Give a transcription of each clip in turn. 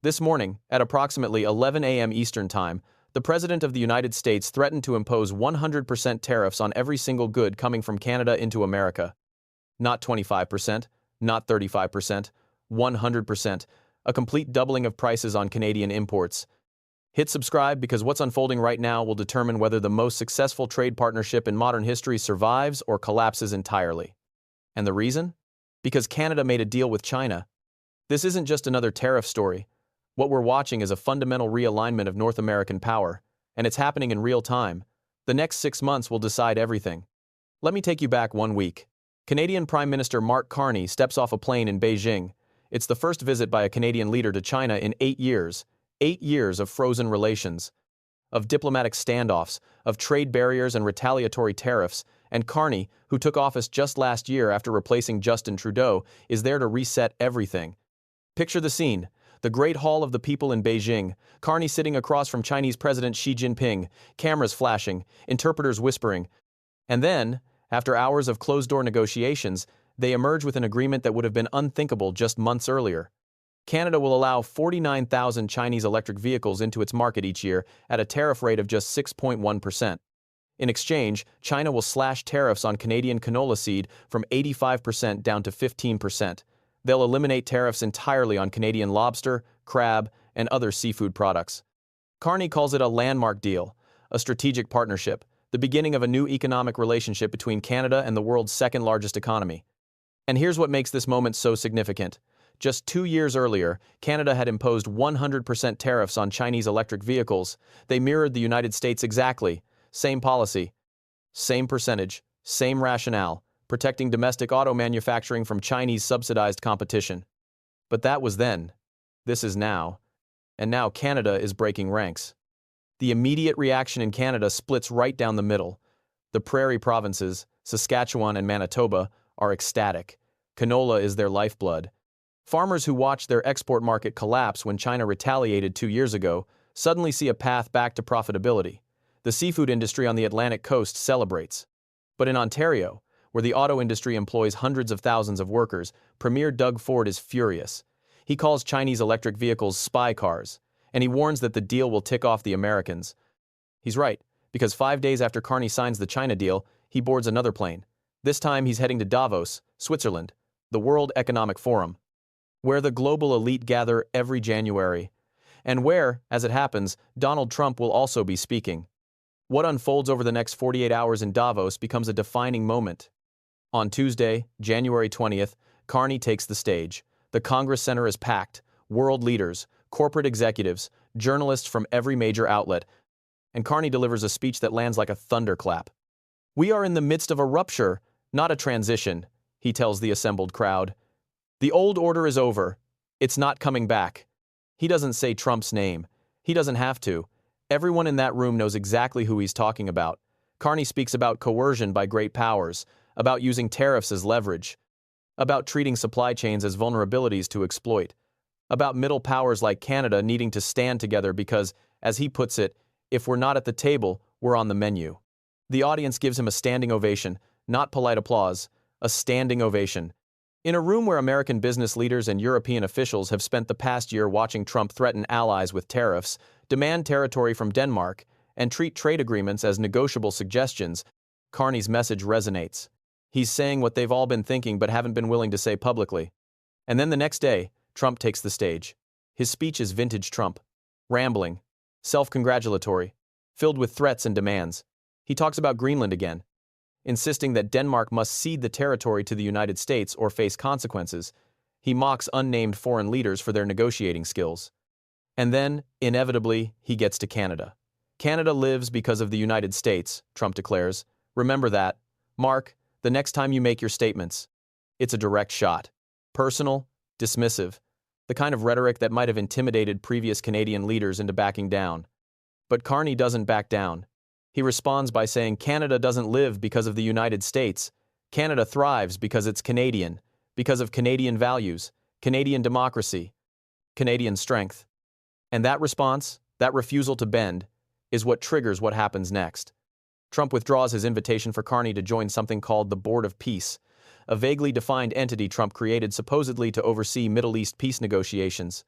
This morning, at approximately 11 a.m. Eastern Time, the President of the United States threatened to impose 100% tariffs on every single good coming from Canada into America. Not 25%, not 35%, 100%, a complete doubling of prices on Canadian imports. Hit subscribe because what's unfolding right now will determine whether the most successful trade partnership in modern history survives or collapses entirely. And the reason? Because Canada made a deal with China. This isn't just another tariff story. What we're watching is a fundamental realignment of North American power, and it's happening in real time. The next 6 months will decide everything. Let me take you back 1 week. Canadian Prime Minister Mark Carney steps off a plane in Beijing. It's the first visit by a Canadian leader to China in 8 years. 8 years of frozen relations, of diplomatic standoffs, of trade barriers and retaliatory tariffs, and Carney, who took office just last year after replacing Justin Trudeau, is there to reset everything. Picture the scene. The Great Hall of the People in Beijing, Carney sitting across from Chinese President Xi Jinping, cameras flashing, interpreters whispering. And then, after hours of closed-door negotiations, they emerge with an agreement that would have been unthinkable just months earlier. Canada will allow 49,000 Chinese electric vehicles into its market each year at a tariff rate of just 6.1%. In exchange, China will slash tariffs on Canadian canola seed from 85% down to 15%. They'll eliminate tariffs entirely on Canadian lobster, crab, and other seafood products. Carney calls it a landmark deal, a strategic partnership, the beginning of a new economic relationship between Canada and the world's second-largest economy. And here's what makes this moment so significant. Just 2 years earlier, Canada had imposed 100% tariffs on Chinese electric vehicles. They mirrored the United States exactly. Same policy, same percentage, same rationale, protecting domestic auto manufacturing from Chinese subsidized competition. But that was then. This is now. And now Canada is breaking ranks. The immediate reaction in Canada splits right down the middle. The prairie provinces, Saskatchewan and Manitoba, are ecstatic. Canola is their lifeblood. Farmers who watched their export market collapse when China retaliated 2 years ago suddenly see a path back to profitability. The seafood industry on the Atlantic coast celebrates. But in Ontario, where the auto industry employs hundreds of thousands of workers, Premier Doug Ford is furious. He calls Chinese electric vehicles spy cars, and he warns that the deal will tick off the Americans. He's right, because 5 days after Carney signs the China deal, he boards another plane. This time he's heading to Davos, Switzerland, the World Economic Forum, where the global elite gather every January, and where, as it happens, Donald Trump will also be speaking. What unfolds over the next 48 hours in Davos becomes a defining moment. On Tuesday, January 20th, Carney takes the stage. The Congress Center is packed, world leaders, corporate executives, journalists from every major outlet, and Carney delivers a speech that lands like a thunderclap. "We are in the midst of a rupture, not a transition," he tells the assembled crowd. "The old order is over. It's not coming back." He doesn't say Trump's name. He doesn't have to. Everyone in that room knows exactly who he's talking about. Carney speaks about coercion by great powers, about using tariffs as leverage, about treating supply chains as vulnerabilities to exploit, about middle powers like Canada needing to stand together because, as he puts it, if we're not at the table, we're on the menu. The audience gives him a standing ovation, not polite applause, a standing ovation. In a room where American business leaders and European officials have spent the past year watching Trump threaten allies with tariffs, demand territory from Denmark, and treat trade agreements as negotiable suggestions, Carney's message resonates. He's saying what they've all been thinking but haven't been willing to say publicly. And then the next day, Trump takes the stage. His speech is vintage Trump. Rambling, self-congratulatory, filled with threats and demands. He talks about Greenland again, insisting that Denmark must cede the territory to the United States or face consequences. He mocks unnamed foreign leaders for their negotiating skills. And then, inevitably, he gets to Canada. "Canada lives because of the United States," Trump declares. "Remember that. Mark, the next time you make your statements." It's a direct shot. Personal, dismissive, the kind of rhetoric that might have intimidated previous Canadian leaders into backing down. But Carney doesn't back down. He responds by saying Canada doesn't live because of the United States. Canada thrives because it's Canadian, because of Canadian values, Canadian democracy, Canadian strength. And that response, that refusal to bend, is what triggers what happens next. Trump withdraws his invitation for Carney to join something called the Board of Peace, a vaguely defined entity Trump created supposedly to oversee Middle East peace negotiations.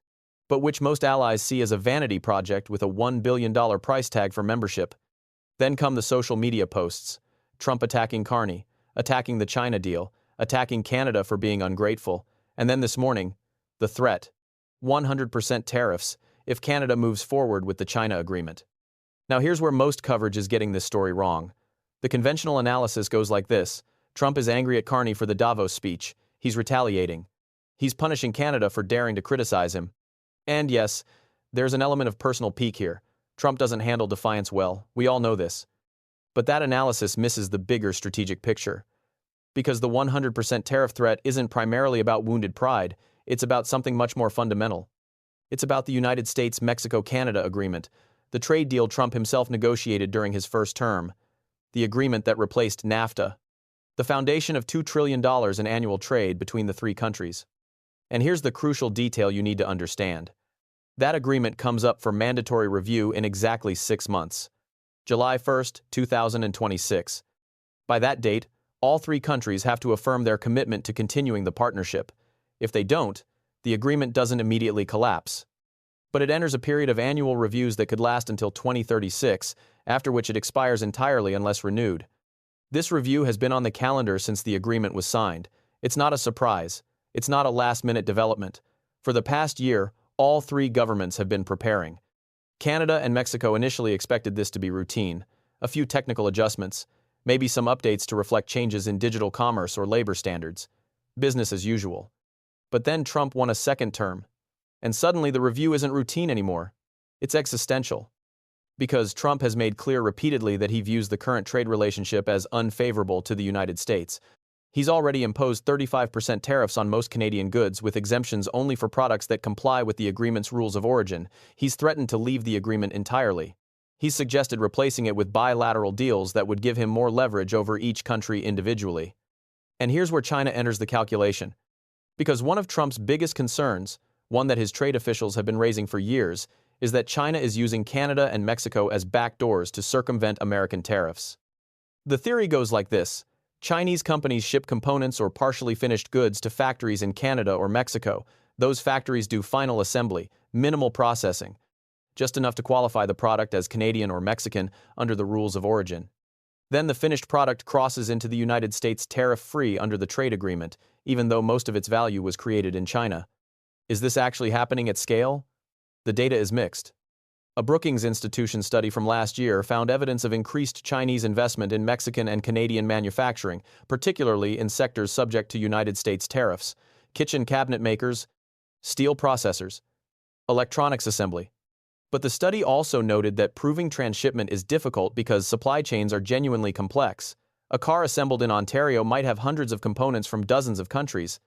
but which most allies see as a vanity project with a $1 billion price tag for membership. Then come the social media posts: Trump attacking Carney, attacking the China deal, attacking Canada for being ungrateful, and then this morning, the threat: 100% tariffs if Canada moves forward with the China agreement. Now here's where most coverage is getting this story wrong. The conventional analysis goes like this: Trump is angry at Carney for the Davos speech. He's retaliating. He's punishing Canada for daring to criticize him. And yes, there's an element of personal pique here. Trump doesn't handle defiance well. We all know this. But that analysis misses the bigger strategic picture. Because the 100% tariff threat isn't primarily about wounded pride, it's about something much more fundamental. It's about the United States-Mexico-Canada agreement, the trade deal Trump himself negotiated during his first term, the agreement that replaced NAFTA, the foundation of $2 trillion in annual trade between the three countries. And here's the crucial detail you need to understand. That agreement comes up for mandatory review in exactly 6 months. July 1, 2026. By that date, all three countries have to affirm their commitment to continuing the partnership. If they don't, the agreement doesn't immediately collapse. But it enters a period of annual reviews that could last until 2036, after which it expires entirely unless renewed. This review has been on the calendar since the agreement was signed. It's not a surprise. It's not a last-minute development. For the past year, all three governments have been preparing. Canada and Mexico initially expected this to be routine, a few technical adjustments, maybe some updates to reflect changes in digital commerce or labor standards. Business as usual. But then Trump won a second term, and suddenly the review isn't routine anymore. It's existential. Because Trump has made clear repeatedly that he views the current trade relationship as unfavorable to the United States. He's already imposed 35% tariffs on most Canadian goods, with exemptions only for products that comply with the agreement's rules of origin. He's threatened to leave the agreement entirely. He's suggested replacing it with bilateral deals that would give him more leverage over each country individually. And here's where China enters the calculation. Because one of Trump's biggest concerns, one that his trade officials have been raising for years, is that China is using Canada and Mexico as backdoors to circumvent American tariffs. The theory goes like this: Chinese companies ship components or partially finished goods to factories in Canada or Mexico. Those factories do final assembly, minimal processing, just enough to qualify the product as Canadian or Mexican under the rules of origin. Then the finished product crosses into the United States tariff-free under the trade agreement, even though most of its value was created in China. Is this actually happening at scale? The data is mixed. A Brookings Institution study from last year found evidence of increased Chinese investment in Mexican and Canadian manufacturing, particularly in sectors subject to United States tariffs: kitchen cabinet makers, steel processors, electronics assembly. But the study also noted that proving transshipment is difficult because supply chains are genuinely complex. A car assembled in Ontario might have hundreds of components from dozens of countries.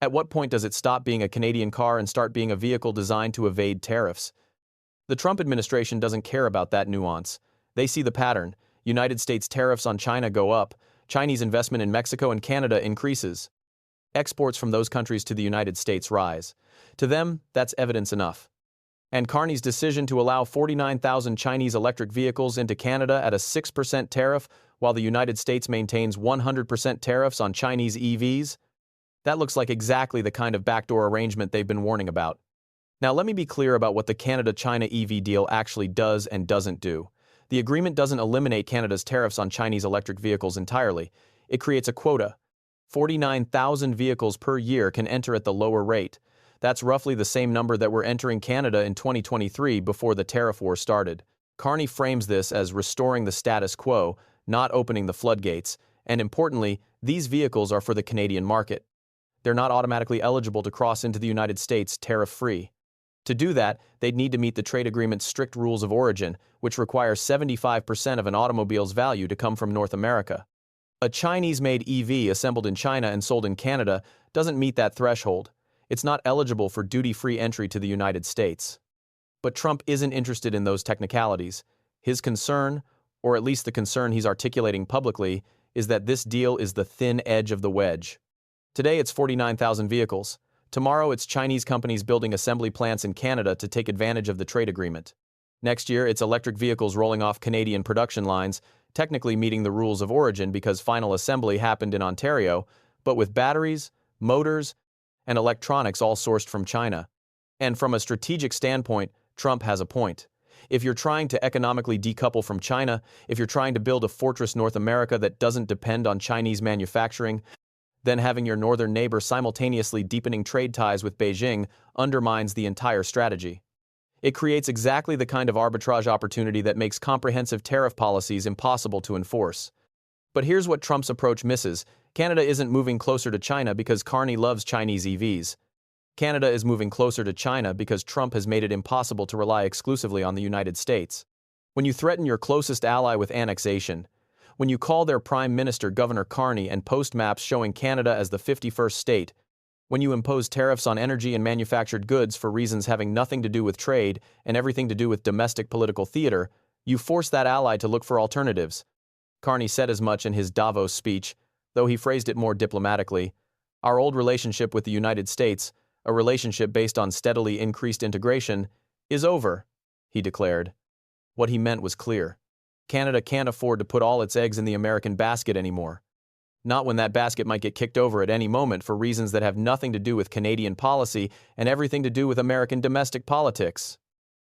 At what point does it stop being a Canadian car and start being a vehicle designed to evade tariffs? The Trump administration doesn't care about that nuance. They see the pattern. United States tariffs on China go up. Chinese investment in Mexico and Canada increases. Exports from those countries to the United States rise. To them, that's evidence enough. And Carney's decision to allow 49,000 Chinese electric vehicles into Canada at a 6% tariff while the United States maintains 100% tariffs on Chinese EVs? That looks like exactly the kind of backdoor arrangement they've been warning about. Now let me be clear about what the Canada-China EV deal actually does and doesn't do. The agreement doesn't eliminate Canada's tariffs on Chinese electric vehicles entirely. It creates a quota. 49,000 vehicles per year can enter at the lower rate. That's roughly the same number that were entering Canada in 2023 before the tariff war started. Carney frames this as restoring the status quo, not opening the floodgates, and importantly, these vehicles are for the Canadian market. They're not automatically eligible to cross into the United States tariff-free. To do that, they'd need to meet the trade agreement's strict rules of origin, which require 75% of an automobile's value to come from North America. A Chinese-made EV assembled in China and sold in Canada doesn't meet that threshold. It's not eligible for duty-free entry to the United States. But Trump isn't interested in those technicalities. His concern, or at least the concern he's articulating publicly, is that this deal is the thin edge of the wedge. Today it's 49,000 vehicles. Tomorrow it's Chinese companies building assembly plants in Canada to take advantage of the trade agreement. Next year it's electric vehicles rolling off Canadian production lines, technically meeting the rules of origin because final assembly happened in Ontario, but with batteries, motors, and electronics all sourced from China. And from a strategic standpoint, Trump has a point. If you're trying to economically decouple from China, if you're trying to build a fortress North America that doesn't depend on Chinese manufacturing, then having your northern neighbor simultaneously deepening trade ties with Beijing undermines the entire strategy. It creates exactly the kind of arbitrage opportunity that makes comprehensive tariff policies impossible to enforce. But here's what Trump's approach misses. Canada isn't moving closer to China because Carney loves Chinese EVs. Canada is moving closer to China because Trump has made it impossible to rely exclusively on the United States. When you threaten your closest ally with annexation, when you call their Prime Minister Governor Carney and post maps showing Canada as the 51st state, when you impose tariffs on energy and manufactured goods for reasons having nothing to do with trade and everything to do with domestic political theater, you force that ally to look for alternatives. Carney said as much in his Davos speech, though he phrased it more diplomatically. Our old relationship with the United States, a relationship based on steadily increased integration, is over, he declared. What he meant was clear. Canada can't afford to put all its eggs in the American basket anymore. Not when that basket might get kicked over at any moment for reasons that have nothing to do with Canadian policy and everything to do with American domestic politics.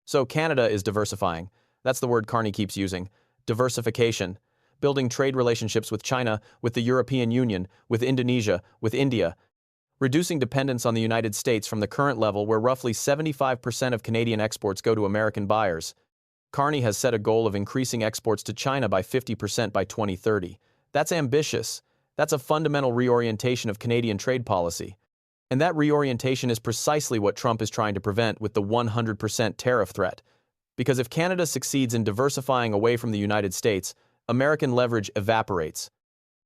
So Canada is diversifying. That's the word Carney keeps using. Diversification. Building trade relationships with China, with the European Union, with Indonesia, with India. Reducing dependence on the United States from the current level where roughly 75% of Canadian exports go to American buyers. Carney has set a goal of increasing exports to China by 50% by 2030. That's ambitious. That's a fundamental reorientation of Canadian trade policy. And that reorientation is precisely what Trump is trying to prevent with the 100% tariff threat. Because if Canada succeeds in diversifying away from the United States, American leverage evaporates.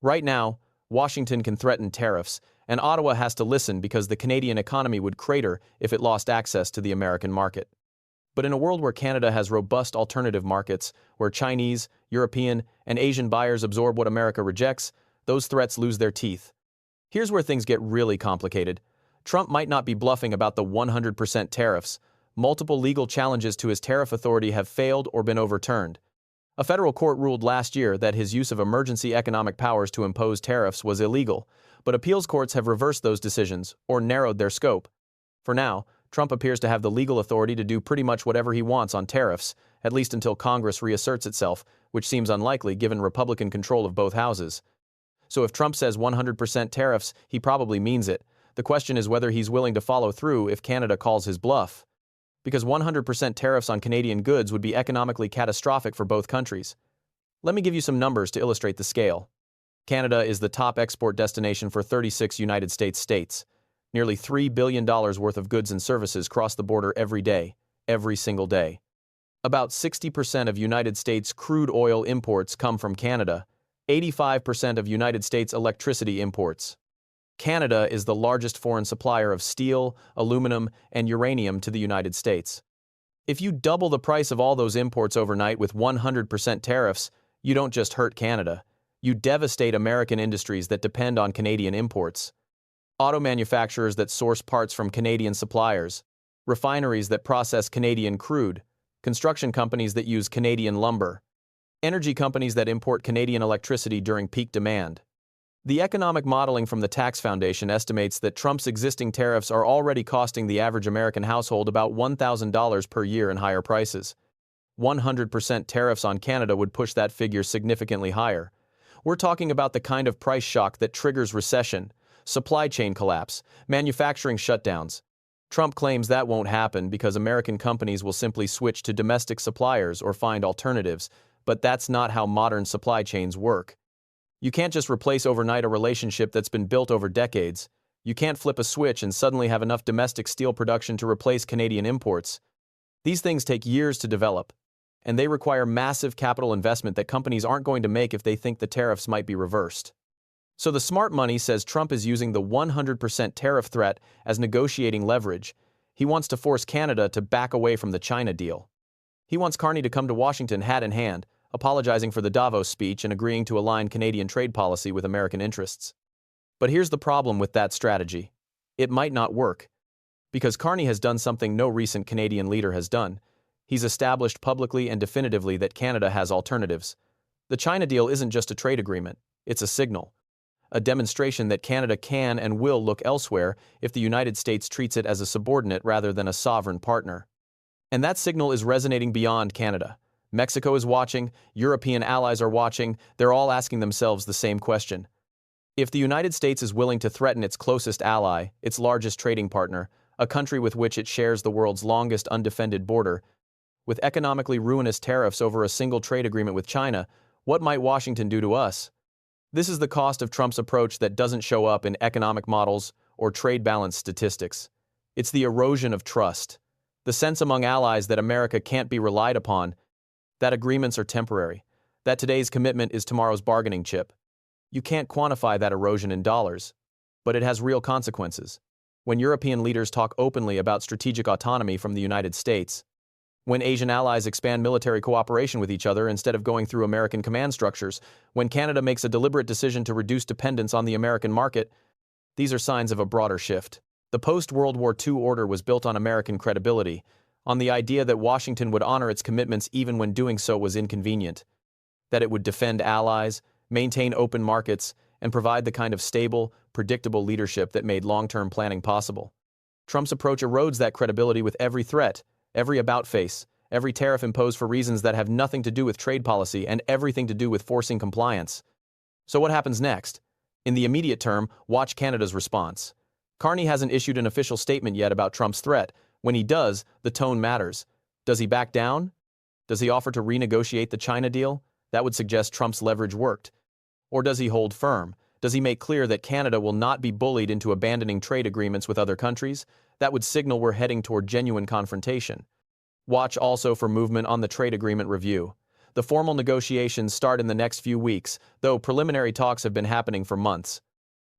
Right now, Washington can threaten tariffs, and Ottawa has to listen because the Canadian economy would crater if it lost access to the American market. But in a world where Canada has robust alternative markets, where Chinese, European, and Asian buyers absorb what America rejects, those threats lose their teeth. Here's where things get really complicated. Trump might not be bluffing about the 100% tariffs. Multiple legal challenges to his tariff authority have failed or been overturned. A federal court ruled last year that his use of emergency economic powers to impose tariffs was illegal, but appeals courts have reversed those decisions or narrowed their scope. For now, Trump appears to have the legal authority to do pretty much whatever he wants on tariffs, at least until Congress reasserts itself, which seems unlikely given Republican control of both houses. So if Trump says 100% tariffs, he probably means it. The question is whether he's willing to follow through if Canada calls his bluff. Because 100% tariffs on Canadian goods would be economically catastrophic for both countries. Let me give you some numbers to illustrate the scale. Canada is the top export destination for 36 United States states. Nearly $3 billion worth of goods and services cross the border every day, every single day. About 60% of United States crude oil imports come from Canada, 85% of United States electricity imports. Canada is the largest foreign supplier of steel, aluminum, and uranium to the United States. If you double the price of all those imports overnight with 100% tariffs, you don't just hurt Canada. You devastate American industries that depend on Canadian imports. Auto manufacturers that source parts from Canadian suppliers, refineries that process Canadian crude, construction companies that use Canadian lumber, energy companies that import Canadian electricity during peak demand. The economic modeling from the Tax Foundation estimates that Trump's existing tariffs are already costing the average American household about $1,000 per year in higher prices. 100% tariffs on Canada would push that figure significantly higher. We're talking about the kind of price shock that triggers recession, supply chain collapse, manufacturing shutdowns. Trump claims that won't happen because American companies will simply switch to domestic suppliers or find alternatives, but that's not how modern supply chains work. You can't just replace overnight a relationship that's been built over decades. You can't flip a switch and suddenly have enough domestic steel production to replace Canadian imports. These things take years to develop, and they require massive capital investment that companies aren't going to make if they think the tariffs might be reversed. So the smart money says Trump is using the 100% tariff threat as negotiating leverage. He wants to force Canada to back away from the China deal. He wants Carney to come to Washington hat in hand, apologizing for the Davos speech and agreeing to align Canadian trade policy with American interests. But here's the problem with that strategy. It might not work. Because Carney has done something no recent Canadian leader has done. He's established publicly and definitively that Canada has alternatives. The China deal isn't just a trade agreement, it's a signal. a demonstration that Canada can and will look elsewhere if the United States treats it as a subordinate rather than a sovereign partner. And that signal is resonating beyond Canada. Mexico is watching, European allies are watching, they're all asking themselves the same question. If the United States is willing to threaten its closest ally, its largest trading partner, a country with which it shares the world's longest undefended border, with economically ruinous tariffs over a single trade agreement with China, what might Washington do to us? This is the cost of Trump's approach that doesn't show up in economic models or trade balance statistics. It's the erosion of trust, the sense among allies that America can't be relied upon, that agreements are temporary, that today's commitment is tomorrow's bargaining chip. You can't quantify that erosion in dollars, but it has real consequences. When European leaders talk openly about strategic autonomy from the United States, when Asian allies expand military cooperation with each other instead of going through American command structures, when Canada makes a deliberate decision to reduce dependence on the American market, these are signs of a broader shift. The post-World War II order was built on American credibility, on the idea that Washington would honor its commitments even when doing so was inconvenient, that it would defend allies, maintain open markets, and provide the kind of stable, predictable leadership that made long-term planning possible. Trump's approach erodes that credibility with every threat, every about-face, every tariff imposed for reasons that have nothing to do with trade policy and everything to do with forcing compliance. So what happens next? In the immediate term, watch Canada's response. Carney hasn't issued an official statement yet about Trump's threat. When he does, the tone matters. Does he back down? Does he offer to renegotiate the China deal? That would suggest Trump's leverage worked. Or does he hold firm? Does he make clear that Canada will not be bullied into abandoning trade agreements with other countries? That would signal we're heading toward genuine confrontation. Watch also for movement on the trade agreement review. The formal negotiations start in the next few weeks, though preliminary talks have been happening for months.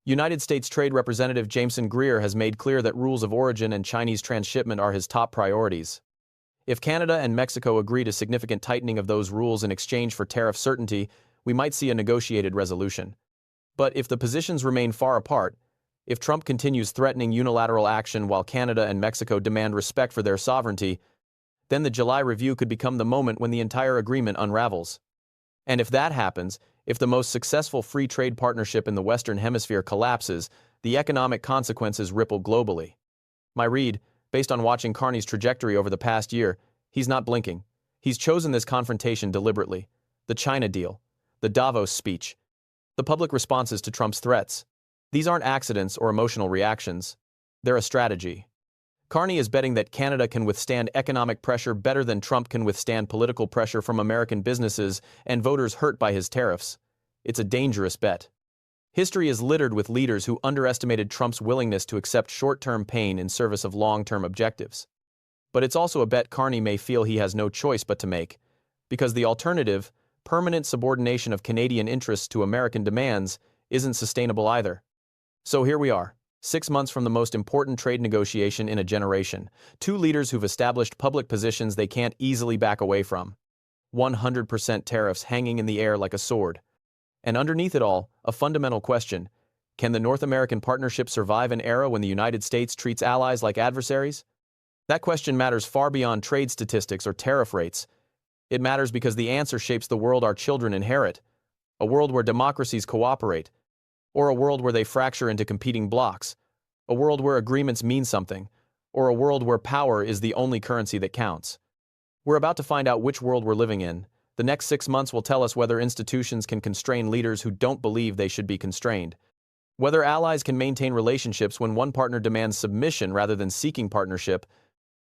United States Trade Representative Jameson Greer has made clear that rules of origin and Chinese transshipment are his top priorities. If Canada and Mexico agree to significant tightening of those rules in exchange for tariff certainty, we might see a negotiated resolution. But if the positions remain far apart, if Trump continues threatening unilateral action while Canada and Mexico demand respect for their sovereignty, then the July review could become the moment when the entire agreement unravels. And if that happens, if the most successful free trade partnership in the Western Hemisphere collapses, the economic consequences ripple globally. My read, based on watching Carney's trajectory over the past year, he's not blinking. He's chosen this confrontation deliberately. The China deal, the Davos speech, the public responses to Trump's threats. These aren't accidents or emotional reactions. They're a strategy. Carney is betting that Canada can withstand economic pressure better than Trump can withstand political pressure from American businesses and voters hurt by his tariffs. It's a dangerous bet. History is littered with leaders who underestimated Trump's willingness to accept short-term pain in service of long-term objectives. But it's also a bet Carney may feel he has no choice but to make, because the alternative, permanent subordination of Canadian interests to American demands, isn't sustainable either. So here we are. 6 months from the most important trade negotiation in a generation, two leaders who've established public positions they can't easily back away from. 100% tariffs hanging in the air like a sword. And underneath it all, a fundamental question: can the North American partnership survive an era when the United States treats allies like adversaries? That question matters far beyond trade statistics or tariff rates. It matters because the answer shapes the world our children inherit. A world where democracies cooperate, or a world where they fracture into competing blocs, a world where agreements mean something, or a world where power is the only currency that counts. We're about to find out which world we're living in. The next 6 months will tell us whether institutions can constrain leaders who don't believe they should be constrained, whether allies can maintain relationships when one partner demands submission rather than seeking partnership,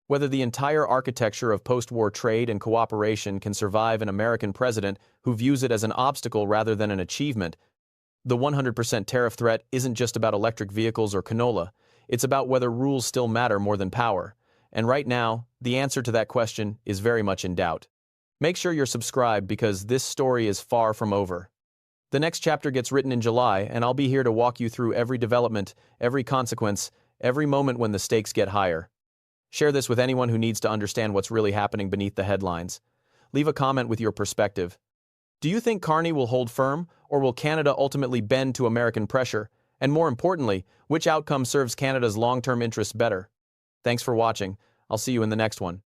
whether the entire architecture of post-war trade and cooperation can survive an American president who views it as an obstacle rather than an achievement. The 100% tariff threat isn't just about electric vehicles or canola. It's about whether rules still matter more than power. And right now, the answer to that question is very much in doubt. Make sure you're subscribed because this story is far from over. The next chapter gets written in July, and I'll be here to walk you through every development, every consequence, every moment when the stakes get higher. Share this with anyone who needs to understand what's really happening beneath the headlines. Leave a comment with your perspective. Do you think Carney will hold firm, or will Canada ultimately bend to American pressure? And more importantly, which outcome serves Canada's long-term interests better? Thanks for watching. I'll see you in the next one.